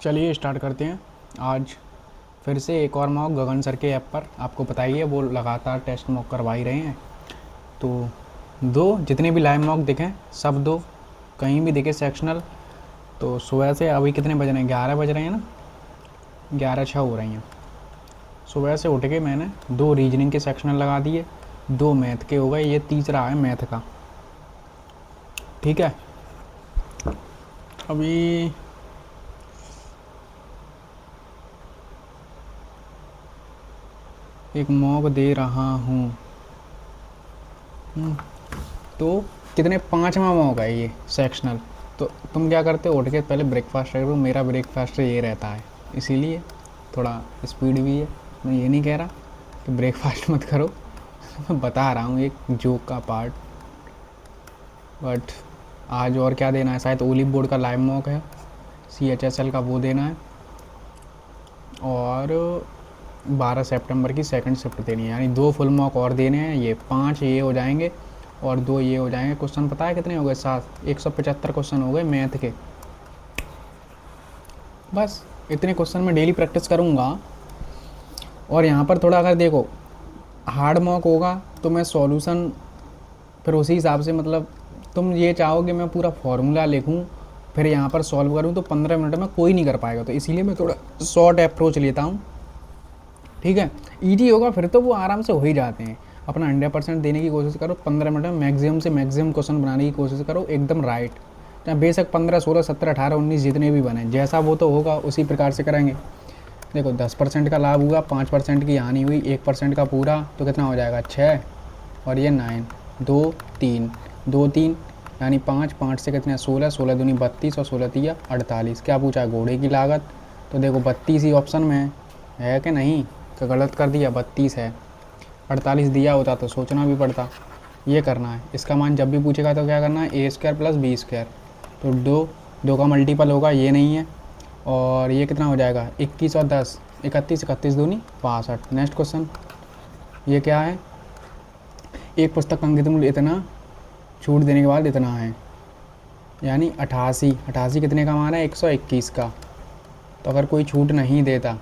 चलिए स्टार्ट करते हैं। आज फिर से एक और मॉक गगन सर के ऐप पर, आपको पता ही है वो लगातार टेस्ट मॉक करवा ही रहे हैं। तो दो जितने भी लाइव मॉक दिखें सब दो, कहीं भी दिखे सेक्शनल। तो सुबह से अभी कितने बज रहे हैं, 11 बज रहे हैं ना, 11:06 हो रही हैं। सुबह से उठ के मैंने दो रीजनिंग के सेक्शनल लगा दिए, दो मैथ के हो गए, ये तीसरा है मैथ का। ठीक है, अभी एक मॉक दे रहा हूँ। तो कितने, पाँचवा मॉक है ये सेक्शनल। तो तुम क्या करते हो, उठ के पहले ब्रेकफास्ट करो। मेरा ब्रेकफास्ट ये रहता है, इसीलिए थोड़ा स्पीड भी है। मैं ये नहीं कह रहा कि ब्रेकफास्ट मत करो मैं बता रहा हूँ एक जोक का पार्ट। बट आज और क्या देना है, शायद ओलिव बोर्ड का लाइव मॉक है, CHSL का वो देना है, और 12 सितंबर की सेकंड शिफ्ट देनी है, यानी दो फुल मॉक और देने हैं। ये 5 ये हो जाएंगे और 2 ये हो जाएंगे। क्वेश्चन पता है कितने हो गए, 175 क्वेश्चन हो गए मैथ के। बस इतने क्वेश्चन मैं डेली प्रैक्टिस करूँगा। और यहाँ पर थोड़ा अगर देखो हार्ड मॉक होगा तो मैं सॉल्यूशन फिर उसी हिसाब से, मतलब तुम ये चाहो कि मैं पूरा फॉर्मूला लिखूँ फिर यहाँ पर सॉल्व करूँ तो 15 मिनट में कोई नहीं कर पाएगा। तो इसीलिए मैं थोड़ा शॉर्ट अप्रोच लेता हूँ। ठीक है, ईजी होगा फिर तो वो आराम से हो ही जाते हैं। अपना 100% देने की कोशिश करो, 15 मिनट में मैक्सिमम से मैक्सिमम क्वेश्चन बनाने की कोशिश करो, एकदम राइट। चाहे बेशक 15, 16, 17, 18, 19 जितने भी बने, जैसा वो तो होगा उसी प्रकार से करेंगे। देखो 10% का लाभ हुआ, 5% की हानि हुई, 1% का पूरा, तो कितना हो जाएगा 6 और ये 9, 2 3, 2 3 यानी 5, 5 से कितने 16, 16 दूनी 32 और 16 तिया 48। क्या पूछा है, घोड़े की लागत। तो देखो 32 ही ऑप्शन में है कि नहीं, तो गलत कर दिया, 32 है। 48 दिया होता तो सोचना भी पड़ता। ये करना है, इसका मान जब भी पूछेगा तो क्या करना है, A² + B²। तो दो का मल्टीपल होगा, ये नहीं है। और ये कितना हो जाएगा, 21 और 10, 31, 31 दूनी 62। नेक्स्ट क्वेश्चन, ये क्या है, एक पुस्तक का अंकित मूल्य इतना, छूट देने के बाद इतना है, यानी 88। 88 कितने का मान है, 121 का। तो अगर कोई छूट नहीं देता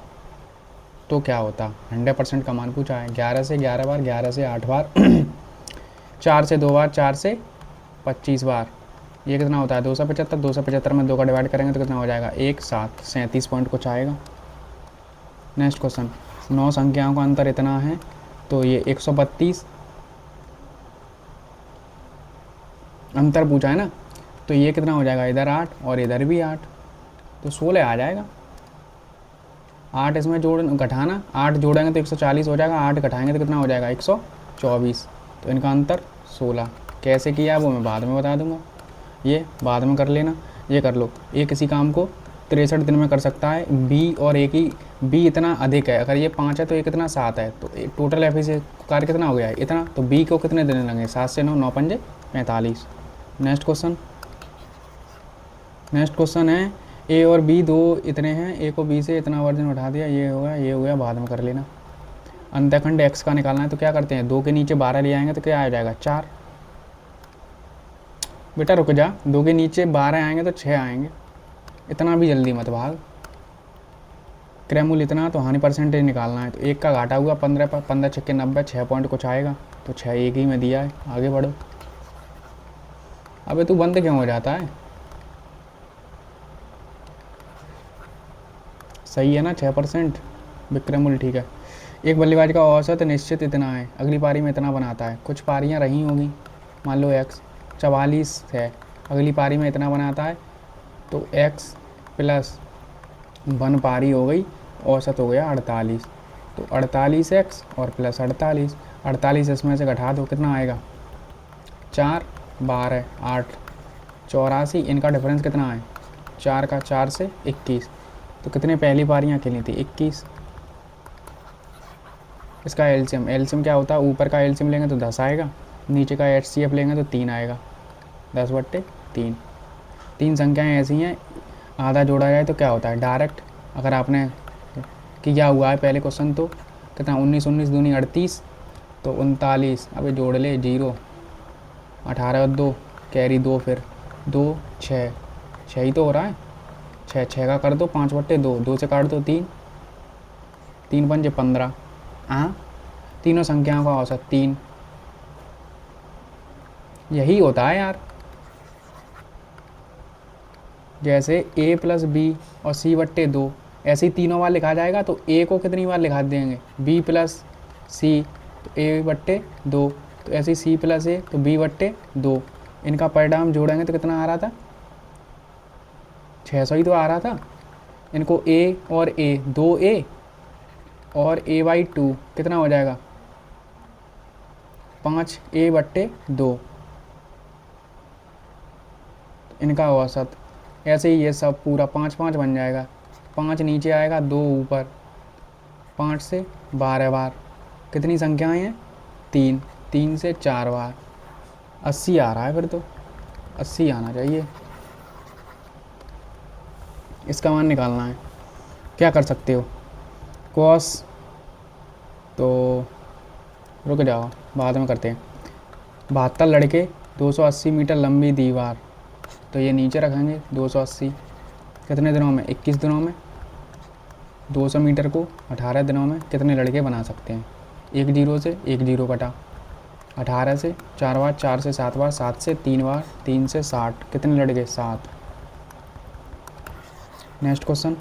तो क्या होता, 100% का मान पूछा है। 11 से 11 बार, 11 से 8 बार 4 से 2 बार, 4 से 25 बार, ये कितना होता है 275। 275 में 2 का डिवाइड करेंगे तो कितना हो जाएगा, 1 7, 37 पॉइंट कुछ आएगा। नेक्स्ट क्वेश्चन, 9 संख्याओं का अंतर इतना है, तो ये 132 अंतर पूछा है ना, तो ये कितना हो जाएगा, इधर 8 और इधर भी 8, तो 16 आ जाएगा। 8 इसमें जोड़ घटाना, 8 जोड़ेंगे तो 140 हो जाएगा, 8 घटाएंगे तो कितना हो जाएगा 124। तो इनका अंतर 16। कैसे किया वो मैं बाद में बता दूंगा, ये बाद में कर लेना। ये कर लो, ये किसी काम को 63 दिन में कर सकता है। बी और ए की, बी इतना अधिक है, अगर ये 5 है तो ये कितना 7 है, तो टोटल एफिशिएंसी कार्य कितना हो गया है इतना। तो बी को कितने दिन लगे, 7 से 9, 9 पंजे 45। नेक्स्ट क्वेश्चन है, ए और बी दो इतने हैं, ए को बी से इतना वर्जन उठा दिया, ये हो गया, बाद में कर लेना। अंतखंड एक्स का निकालना है तो क्या करते हैं, 2 के नीचे 12 ले आएंगे तो क्या आ जाएगा 4। बेटा रुक जा, 2 के नीचे 12 आएंगे तो 6 आएंगे, इतना भी जल्दी मत भाग। क्रयमूल्य इतना, तो हानि परसेंटेज निकालना है, तो 1 का घाटा हुआ 15 पर, 15 छक्के 90, 6 पॉइंट कुछ आएगा, तो 6 एक ही में दिया है। आगे बढ़ो। अबे तू बंद क्यों हो जाता है, सही है ना 6% विक्रयमूल्य, ठीक है। एक बल्लेबाज का औसत निश्चित इतना है, अगली पारी में इतना बनाता है, कुछ पारियां रही होंगी, मान लो x 44 है, अगली पारी में इतना बनाता है, तो x + 1 पारी हो गई, औसत हो गया 48। तो 48x और + 48, 48 इसमें से घटा दो, कितना आएगा 4, 12, 8, 84। इनका डिफरेंस कितना है, 4 का 4 से 21। तो कितने पहली पारियाँ खेली थी, 21। इसका एलसीएम क्या होता है, ऊपर का एलसीएम लेंगे तो 10 आएगा, नीचे का एचसीएफ लेंगे तो 3 आएगा, 10/3। 3 संख्याएं ऐसी हैं, आधा जोड़ा जाए तो क्या होता है डायरेक्ट। अगर आपने किया हुआ है पहले क्वेश्चन तो कितना, 19, 19 दूनी 38, तो 39। अबे जोड़ ले 0, 18 और 2 कैरी 2, फिर 2 6 6 ही तो हो रहा है। छः छः का कर दो 5/2, 2 से काट दो 3, 3 पंजे 15। हाँ, तीनों संख्याओं का औसत 3, यही होता है यार। जैसे a प्लस बी और c/2 ऐसे ही तीनों बार लिखा जाएगा, तो a को कितनी बार लिखा देंगे, b प्लस सी तो a/2, तो ऐसे ही c प्लस a तो b/2। इनका परिणाम जोड़ेंगे तो कितना आ रहा था, 600 ही तो आ रहा था। इनको a और a, 2a और a/2 कितना हो जाएगा, 5a/2, इनका औसत। ऐसे ही ये सब पूरा 5 5 बन जाएगा, 5 नीचे आएगा 2 ऊपर, 5 से 12 बार, कितनी संख्याएं हैं, 3, 3 से 4 बार, 80 आ रहा है। फिर तो 80 आना चाहिए। इसका मान निकालना है, क्या कर सकते हो, कॉस, तो रुक जाओ बाद में करते हैं। 72 लड़के, 280 मीटर लंबी दीवार, तो ये नीचे रखेंगे 280, कितने दिनों में, 21 दिनों में। 200 मीटर को 18 दिनों में कितने लड़के बना सकते हैं, 1 जीरो से 1 जीरो कटा, 18 से 4 बार, 4 से 7 बार, 7 से 3 बार, 3 से 60, कितने लड़के, 7। नेक्स्ट क्वेश्चन,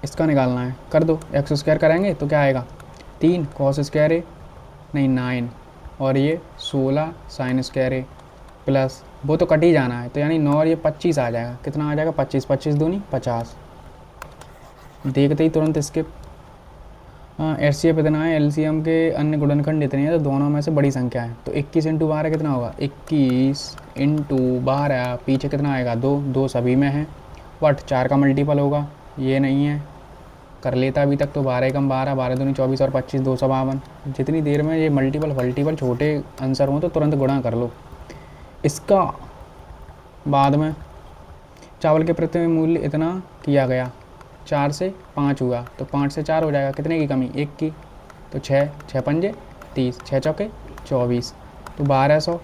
इसका निकालना है, कर दो। x² करेंगे तो क्या आएगा, 3 cos स्क्वायर ए, नहीं 9, और ये 16 sin स्क्वायर ए, प्लस वो तो कट ही जाना है, तो यानी 9 और ये 25 आ जाएगा, कितना आ जाएगा, 25, 25 दूनी 50। देखते ही तुरंत स्किप। HCF इतना है, LCM के अन्य गुणनखंड इतने हैं, तो दोनों में से बड़ी संख्या है, तो 21 × 12 कितना होगा, 21 × 12, पीछे कितना आएगा, 2, 2 सभी में है, बट 4 का मल्टीपल होगा, ये नहीं है, कर लेता अभी तक, तो 12 कम 12, 12 दूनी 24 और 25, 252। जितनी देर में ये मल्टीपल छोटे आंसर हों तो तुरंत गुणा कर लो। इसका बाद में चावल के प्रति मूल्य इतना किया गया, 4 से 5 हुआ, तो 5 से 4 हो जाएगा, कितने की कमी, 1 की, तो 6, 6 पंजे 30, 6 चौके 24, तो 1200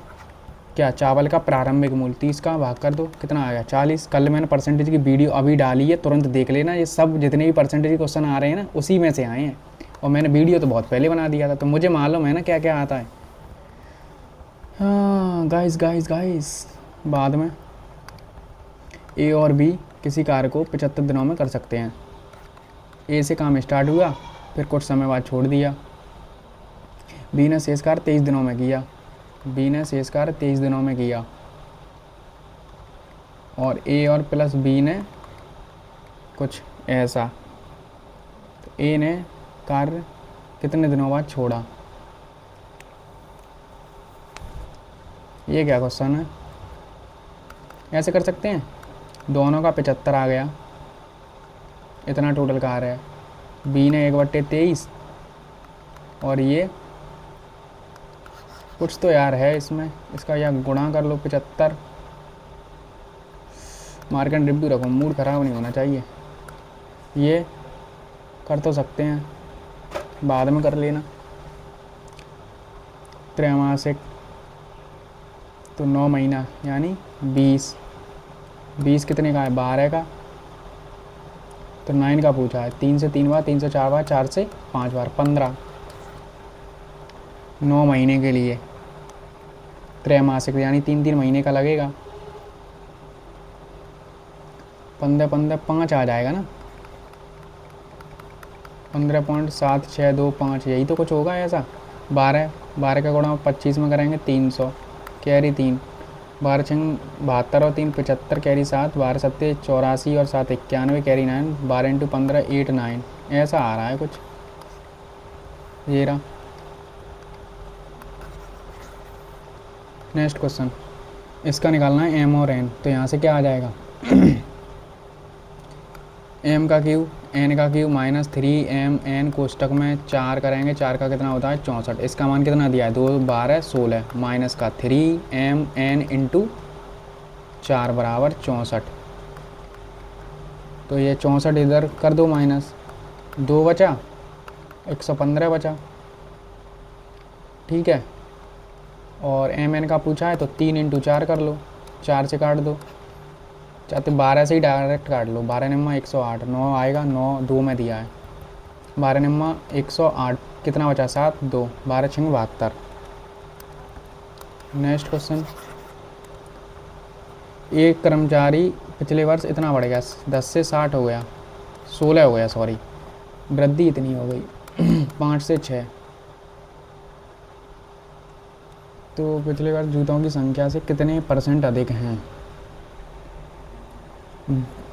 क्या चावल का प्रारंभिक मूल्य, 30 का भाग कर दो, कितना आ गया, 40। कल मैंने परसेंटेज की वीडियो अभी डाली है, तुरंत देख लेना, ये सब जितने भी परसेंटेज के क्वेश्चन आ रहे हैं ना उसी में से आए हैं, और मैंने वीडियो तो बहुत पहले बना दिया था, तो मुझे मालूम है ना क्या क्या आता है। हाँ गाइस गाइस गाइस, बाद में ए और बी किसी कार्य को 75 दिनों में कर सकते हैं। ए से काम स्टार्ट हुआ, फिर कुछ समय बाद छोड़ दिया। बी ने शेष कार्य 23 दिनों में किया, बी ने शेष कार्य 23 दिनों में किया, और ए और प्लस बी ने कुछ ऐसा, तो ए ने कार्य कितने दिनों बाद छोड़ा, ये क्या क्वेश्चन है। ऐसे कर सकते हैं, दोनों का 75 आ गया, इतना टोटल कार्य है। बी ने 1/23, और ये कुछ तो यार है इसमें, इसका या गुणा कर लो 75। मार्क एंड रिव्यू रखो, मूड ख़राब नहीं होना चाहिए। ये कर तो सकते हैं, बाद में कर लेना। त्रैमासिक तो 9 महीना यानी 20, 20 कितने का है, 12 का, तो 9 का पूछा है, 3 से 3 बार, 3 से 4 बार, 4 से 5 बार, 15, 9 महीने के लिए। त्रैमासिक यानी 3 महीने का लगेगा, 15 15 5 आ जाएगा ना, 15.7625, यही तो कुछ होगा ऐसा। 12 12 का गुणा 25 में करेंगे 300, कैरी 3, 12 छंग 72 और 3 75, कैरी 7, 12 सत्ते 84 और 7 91, कैरी 9, 12 × 15 8 9, ऐसा आ रहा है कुछ, ये रहा। नेक्स्ट क्वेश्चन, इसका निकालना है एम और एन, तो यहाँ से क्या आ जाएगा एम का क्यू, एन का क्यू माइनस 3m कोष्टक में 4 करेंगे, 4 का कितना होता है 64, इसका मान कितना दिया है 2 12 16, माइनस का 3mn × 4 बराबर 64, तो ये 64 इधर कर दो माइनस, 2 बचा, 115 बचा, ठीक है। और mn का पूछा है तो 3 × 4 कर लो, 4 से काट दो, चाहते 12 से ही डायरेक्ट काट लो। 12 नम्मा 108, 9 आएगा, 9 2 में दिया है। 12 नम्मा 108, कितना बचा 7 2, 12 6 72। नेक्स्ट क्वेश्चन, एक कर्मचारी पिछले वर्ष इतना बढ़ गया, 10 से 60 हो गया, 16 हो गया सॉरी, वृद्धि इतनी हो गई 5 से 6। तो पिछले वर्ष जूतों की संख्या से कितने % अधिक हैं?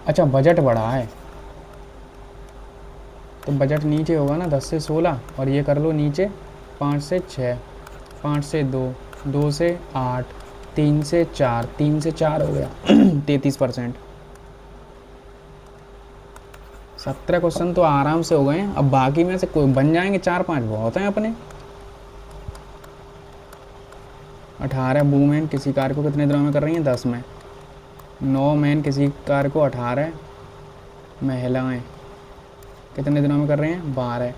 अच्छा, बजट बढ़ा है तो बजट नीचे होगा ना, 10 से 16, और ये कर लो नीचे 5 से 6, 5 से 2, 2 से 8, 3 से 4, 3 से 4 हो गया 33%। 17 क्वेश्चन तो आराम से हो गए हैं, अब बाकी में से कोई बन जाएंगे, 4 5 बहुत हैं अपने। 18 वूमेन किसी कार्य को कितने दिनों में कर रही हैं? 10 में। 9 मैन किसी कार्य को 18 महिलाएं कितने दिनों में कर रहे हैं? 12।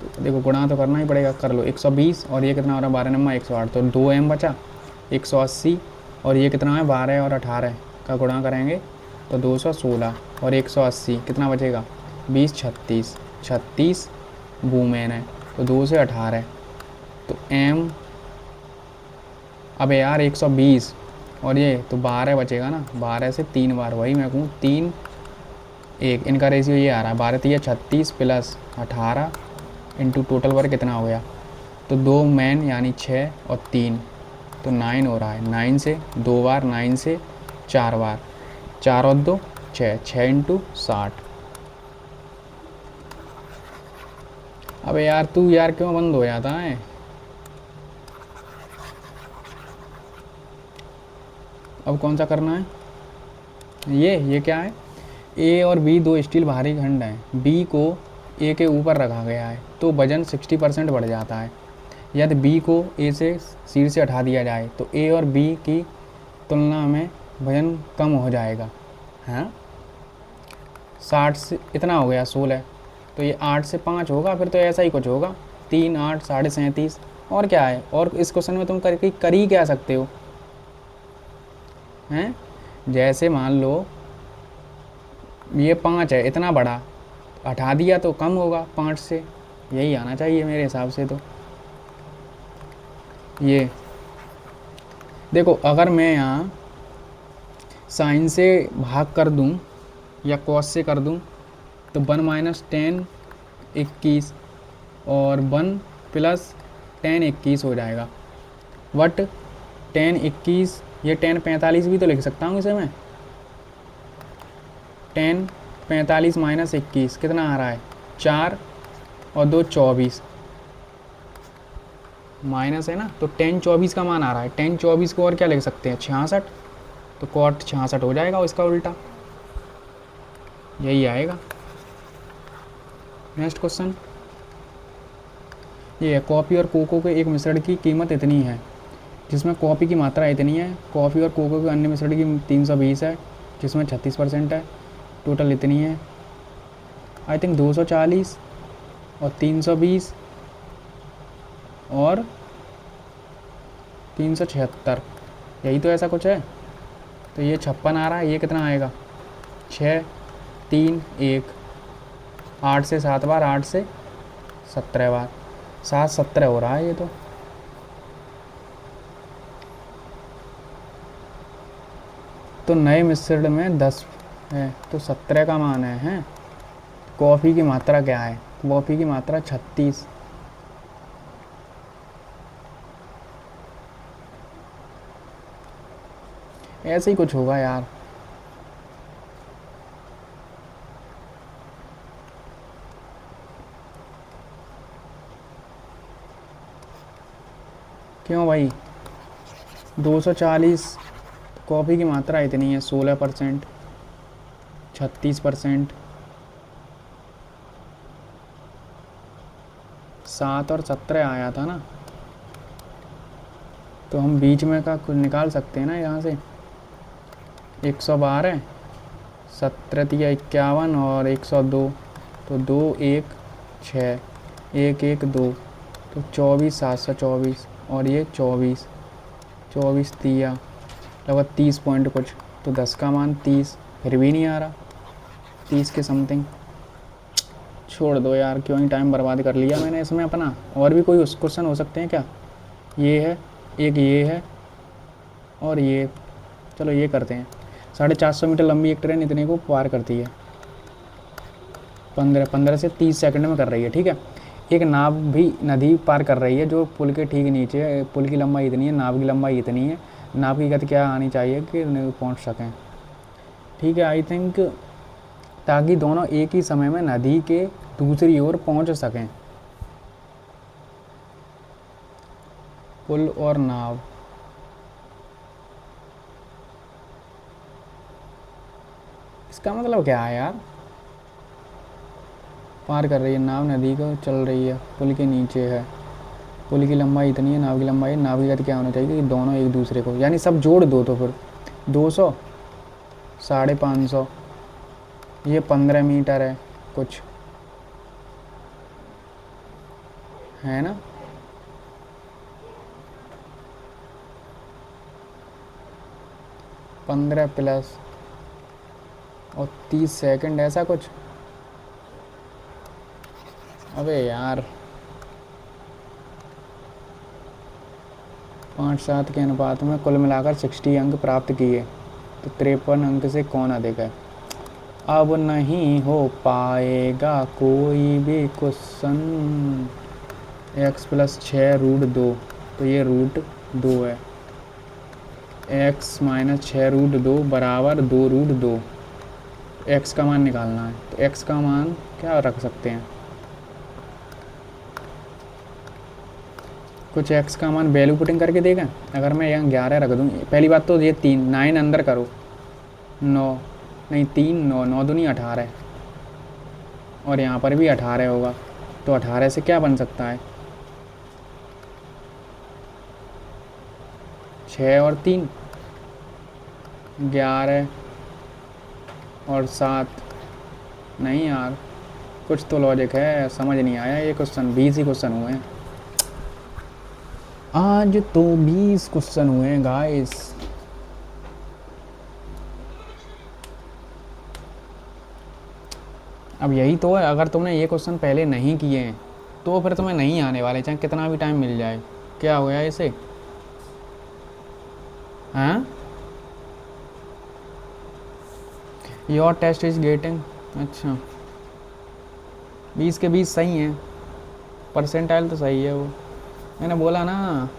तो देखो गुणा तो करना ही पड़ेगा, कर लो 120, और ये कितना हो रहा है 12 नंबर 108, तो 2m बचा 180, और ये कितना है 12 और 18 का गुणा करेंगे तो 216, और 180 कितना बचेगा 20 36, 36 वूमेन है, तो 2 से 18, तो m, अब यार 120 और ये तो 12 बचेगा ना, 12 से 3 बार, वही मैं कहूँ 3 1, इनका रेशियो ये आ रहा है 12 3 36 प्लस 18 इंटू टोटल वर्क कितना हो गया, तो 2 मैन यानी 6 और 3, तो 9 हो रहा है। 9 से 2 बार, 9 से 4 बार, 4 और 2 6, 6 इंटू 60। अबे यार तू यार क्यों बंद हो जाता है? अब कौन सा करना है? ये क्या है? ए और बी दो स्टील भारी खंड हैं, बी को ए के ऊपर रखा गया है तो वजन 60% बढ़ जाता है। यदि बी को ए से शीर्ष से हटा दिया जाए तो ए और बी की तुलना में वजन कम हो जाएगा। हाँ, 60 से इतना हो गया 16, तो ये 8 से 5 होगा, फिर तो ऐसा ही कुछ होगा 3 8 37। और क्या है? और इस क्वेश्चन में तुम कर ही क्या सकते हो? हैं, जैसे मान लो ये 5 है, इतना बड़ा, हटा दिया तो कम होगा 5 से, यही आना चाहिए मेरे हिसाब से। तो ये देखो, अगर मैं यहाँ साइन से भाग कर दूँ या कॉस से कर दूँ तो 1 - 10 21 और 1 + 10 21 हो जाएगा। बट 10 21, ये 10 45 भी तो लिख सकता हूँ इसे मैं। 10 45 - 21 कितना आ रहा है? 4 और 2 24, माइनस है ना, तो 10 24 का मान आ रहा है। 10 24 को और क्या लिख सकते हैं? 66, तो cot 66 हो जाएगा, इसका उल्टा यही आएगा। नेक्स्ट क्वेश्चन, ये है कॉफ़ी और कोको के एक मिश्रण की कीमत इतनी है, जिसमें कॉफ़ी की मात्रा इतनी है, कॉफ़ी और कोको के अन्य मिश्रण की 320 है, जिसमें 36% है, टोटल इतनी है। आई थिंक 240 और 320 और 376, यही तो ऐसा कुछ है। तो ये 56 आ रहा है, ये कितना आएगा 6 3 1, 8 से 7 बार, 8 से 17 बार, 7 17 हो रहा है ये तो नए मिश्रण में 10 है तो 17 का मान है। कॉफ़ी की मात्रा क्या है? कॉफ़ी की मात्रा 36, ऐसे ही कुछ होगा यार। क्यों भाई? 240, कॉफ़ी की मात्रा इतनी है, 16%, 36%, 7 और 17 आया था ना, तो हम बीच में का कुछ निकाल सकते हैं ना यहाँ से। 112, 17 × 51 और 102, तो 2 1 6 1 1 2, तो 24 724, और ये 24 24 3 लगभग 30 पॉइंट कुछ, तो 10 का मान 30, फिर भी नहीं आ रहा 30 के समथिंग। छोड़ दो यार, क्यों ही टाइम बर्बाद कर लिया मैंने इसमें अपना। और भी कोई उस क्वेश्चन हो सकते हैं क्या? ये है, एक ये है, और ये। चलो ये करते हैं। 450 मीटर लंबी एक ट्रेन इतने को पार करती है 15 से 30 सेकंड में कर रही है, ठीक है। एक नाव भी नदी पार कर रही है जो पुल के ठीक नीचे है। पुल की लंबाई इतनी है, नाव की लंबाई इतनी है। नाव की गति क्या आनी चाहिए कि पहुंच सकें, ठीक है। आई थिंक ताकि दोनों एक ही समय में नदी के दूसरी ओर पहुंच सकें। पुल और नाव, इसका मतलब क्या है यार? पार कर रही है नाव नदी को, चल रही है, पुल के नीचे है। पुल की लंबाई इतनी है, नाव की लंबाई, नाव की गति क्या होना चाहिए कि दोनों एक दूसरे को, यानी सब जोड़ दो तो फिर 200, 550, ये 15 मीटर है कुछ, है ना। 15 प्लस और 30 सेकंड, ऐसा कुछ। अबे यार 5-7 के अनुपात में कुल मिलाकर 60 अंक प्राप्त किए, तो 53 अंक से कौन अधिक है? अब नहीं हो पाएगा कोई भी क्वेश्चन। x प्लस 6√2, तो ये √2 है। x माइनस 6√2 बराबर 2√2। x का मान निकालना है, तो x का मान क्या रख सकते हैं? कुछ x का मान वैल्यू पुटिंग करके देगा। अगर मैं यहाँ 11 रख दूँ, पहली बात तो ये 3 9 अंदर करो, 9 नहीं 3 9 9 दूनी 18, और यहाँ पर भी 18 होगा, तो 18 से क्या बन सकता है? 6 और 3 11 और 7। नहीं यार, कुछ तो लॉजिक है, समझ नहीं आया ये क्वेश्चन। 20 ही क्वेश्चन हुए हैं आज तो, 20 क्वेश्चन हुए हैं गाइस। अब यही तो है, अगर तुमने ये क्वेश्चन पहले नहीं किए हैं तो फिर तुम्हें नहीं आने वाले, चाहे कितना भी टाइम मिल जाए। क्या हो गया इसे? हाँ, योर टेस्ट इज गेटिंग, अच्छा 20 के 20 सही हैं, परसेंटाइल तो सही है वो। मैंने बोला ना,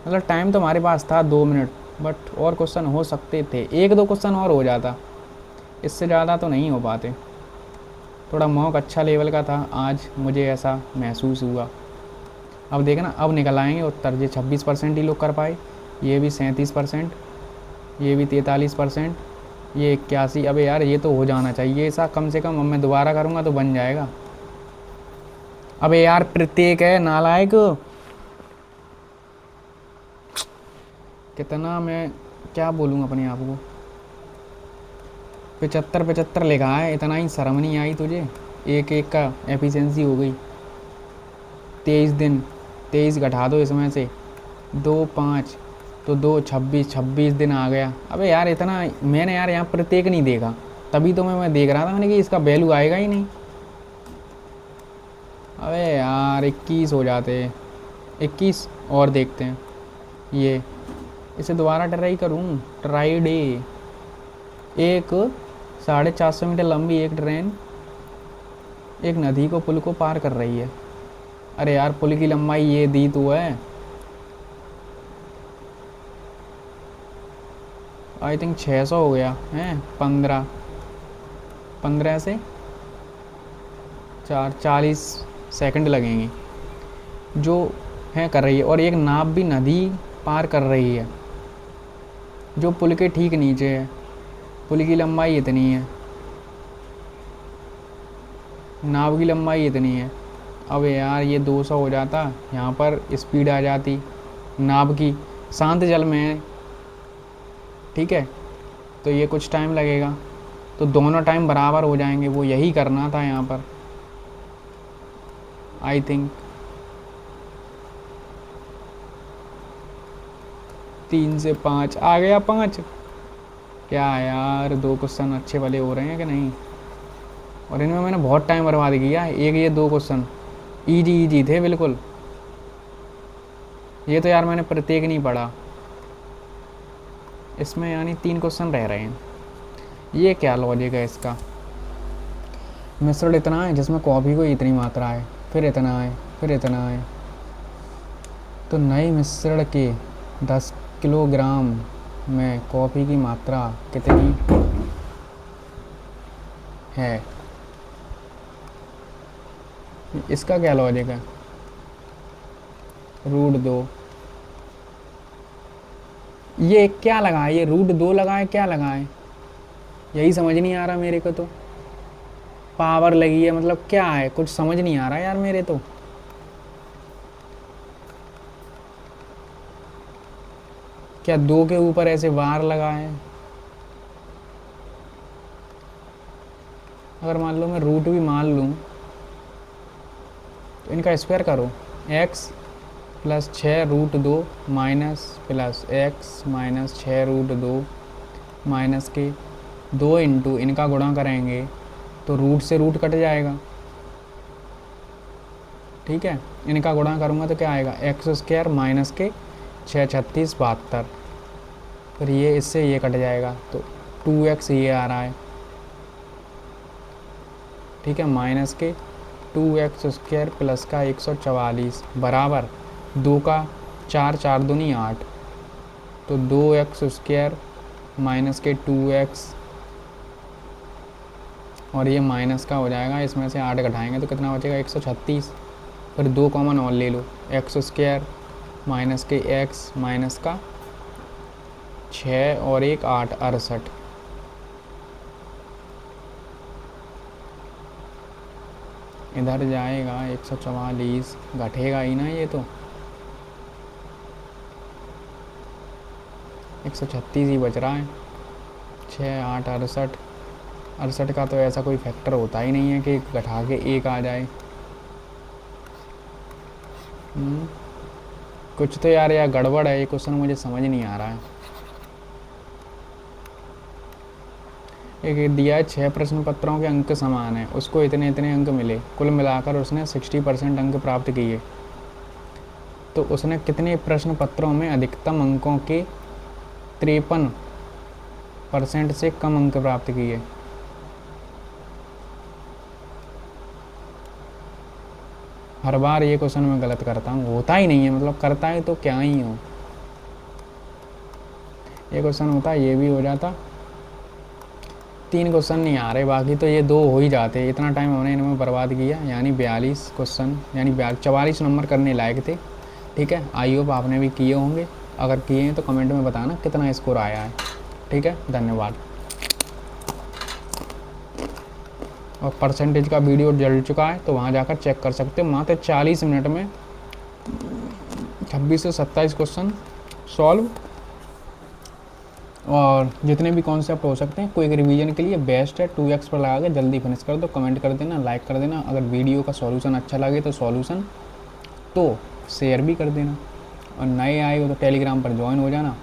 मतलब टाइम तो हमारे पास था 2 मिनट, बट और क्वेश्चन हो सकते थे, 1-2 क्वेश्चन और हो जाता, इससे ज़्यादा तो नहीं हो पाते। थोड़ा मॉक अच्छा लेवल का था आज, मुझे ऐसा महसूस हुआ। अब देखना, अब निकल आएंगे उत्तर। ये 26% ही लोग कर पाए, ये भी 37%, ये भी 43%, ये 81। अबे यार ये तो हो जाना चाहिए ऐसा कम से कम। अब मैं दोबारा करूँगा तो बन जाएगा। अबे यार प्रत्येक है नालायक, कितना मैं क्या बोलूँ अपने आप को। 75 लिखा है, इतना ही शर्म नहीं आई तुझे? एक एक का एफिशिएंसी हो गई। 23 दिन, 23 घटा दो इसमें से, 2 5 तो 2 26 दिन आ गया। अबे यार इतना मैंने यार यहाँ प्रत्येक नहीं देखा, तभी तो मैं देख रहा था मैंने कि इसका वैल्यू आएगा ही नहीं। अबे यार 21 हो जाते, 21 और देखते हैं। ये इसे दोबारा ट्राई करूँ, ट्राई डे। एक 450 मीटर लंबी एक ट्रेन एक नदी को पुल को पार कर रही है। अरे यार पुल की लंबाई ये दी तो है, आई थिंक 600 हो गया है। 15 से 40 सेकंड लगेंगे जो है कर रही है। और एक नाव भी नदी पार कर रही है जो पुल के ठीक नीचे है। पुल की लंबाई इतनी है, नाव की लंबाई इतनी है। अब यार ये 200 हो जाता, यहाँ पर स्पीड आ जाती नाव की, शांत जल में है, ठीक है। तो ये कुछ टाइम लगेगा, तो दोनों टाइम बराबर हो जाएंगे, वो यही करना था यहाँ पर आई थिंक। 3 से 5 आ गया, 5 क्या यार, 2 क्वेश्चन अच्छे वाले हो रहे हैं कि नहीं? और इनमें मैंने बहुत टाइम बर्बाद किया। एक ये 2 क्वेश्चन इजी इजी थे बिल्कुल। ये तो यार मैंने प्रत्येक नहीं पढ़ा। इसमें यानी 3 क्वेश्चन रह रहे हैं। ये क्या लॉजिक है इसका? मिश्रण इतना है जिसमें कॉफ़ी को इतनी मात्रा है, फिर इतना है, फिर इतना है। तो नए मिश्रण के 10 किलोग्राम में कॉफ़ी की मात्रा कितनी है? इसका क्या लॉजिक है? √2। ये क्या लगाए? ये √2 लगाए, क्या लगाए? यही समझ नहीं आ रहा मेरे को तो। पावर लगी है मतलब क्या है, कुछ समझ नहीं आ रहा यार मेरे तो। क्या 2 के ऊपर ऐसे बार लगाए? अगर मान लो मैं रूट भी मान लूँ तो इनका स्क्वायर करो। x plus 6√2 minus plus x minus 6√2 minus के 2 इंटू इनका गुणा करेंगे तो रूट से रूट कट जाएगा। ठीक है, इनका गुणा करूँगा तो क्या आएगा? x² माइनस के 6 36 72। फिर ये इससे ये कट जाएगा तो 2x ये आ रहा है। ठीक है, माइनस के 2x² प्लस का 144 बराबर 2 का 4 4 दूनी 8। तो 2x² माइनस के 2x और ये माइनस का हो जाएगा, इसमें से 8 घटाएंगे तो कितना बचेगा? 136। फिर 2 कॉमन और ले लो, x² माइनस के x माइनस का 6 और 1 8 68। इधर जाएगा 144, घटेगा ही ना ये तो। 136 ही बच रहा है। 6 8 68। 68 का तो ऐसा कोई फैक्टर होता ही नहीं है कि घटा के 1 आ जाए। कुछ तो यार गड़बड़ है, ये क्वेश्चन मुझे समझ नहीं आ रहा है। एक दिया है 6 प्रश्न पत्रों के अंक समान है, उसको इतने इतने अंक मिले, कुल मिलाकर उसने 60% अंक प्राप्त किए। तो उसने कितने प्रश्न पत्रों में अधिकतम अंकों के 53% से कम अंक प्राप्त किए? हर बार ये क्वेश्चन मैं गलत करता हूँ, होता ही नहीं है, मतलब करता है तो क्या ही हो। ये क्वेश्चन होता ये भी हो जाता। 3 क्वेश्चन नहीं आ रहे, बाकी तो ये 2 हो ही जाते। इतना टाइम हमने इनमें बर्बाद किया, यानी 42 क्वेश्चन, यानी 44 नंबर करने लायक थे। ठीक है, आई होप आपने भी किए होंगे। अगर किए हैं तो कमेंट में बताना कितना स्कोर आया है। ठीक है, धन्यवाद। और परसेंटेज का वीडियो जल चुका है तो वहाँ जाकर चेक कर सकते हो। मात्र 40 मिनट में 26 से 27 क्वेश्चन सॉल्व, और जितने भी कॉन्सेप्ट हो सकते हैं क्विक रिवीजन के लिए बेस्ट है। 2x पर लगा के जल्दी फिनिश कर दो। कमेंट कर देना, लाइक कर देना। अगर वीडियो का सॉल्यूशन अच्छा लगे तो सॉल्यूशन तो शेयर भी कर देना। और नए आए हो तो टेलीग्राम पर ज्वाइन हो जाना,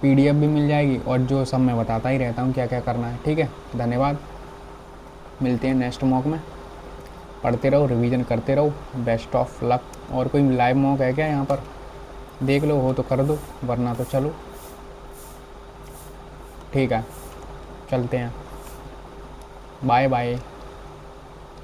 PDF भी मिल जाएगी। और जो सब मैं बताता ही रहता हूँ क्या क्या करना है। ठीक है, धन्यवाद। मिलते हैं नेक्स्ट मॉक में। पढ़ते रहो, रिवीजन करते रहो। Best of luck. और कोई लाइव मॉक है क्या यहाँ पर? देख लो, हो तो कर दो, वरना तो चलो। ठीक है, चलते हैं। Bye bye.